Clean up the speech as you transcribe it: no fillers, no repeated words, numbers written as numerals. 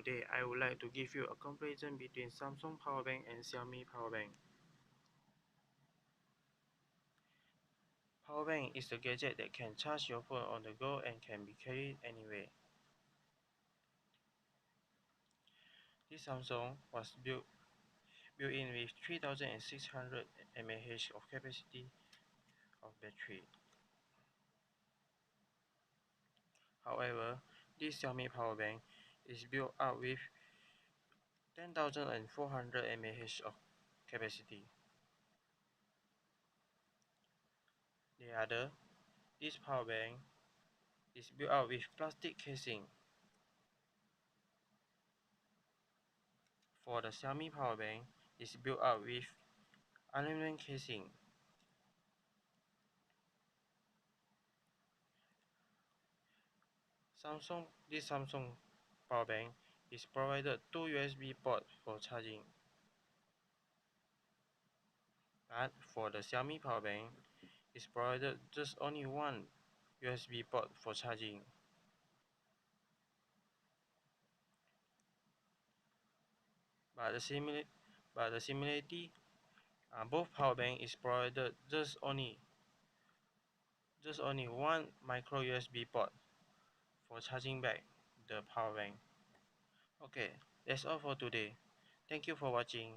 Today I would like to give you a comparison between Samsung power bank and Xiaomi power bank. Power bank is a gadget that can charge your phone on the go and can be carried anywhere. This Samsung was built in with 3600 mAh of capacity of battery. However, this Xiaomi power bank is built up with 10,400 mAh of capacity. This power bank is built out with plastic casing. For the Xiaomi power bank, is built out with aluminum casing. This Samsung power bank is provided 2 USB ports for charging. But for the Xiaomi power bank, is provided just only one USB port for charging. But the similarity, both power bank is provided just only one micro USB port for charging back the power bank. Okay, that's all for today. Thank you for watching.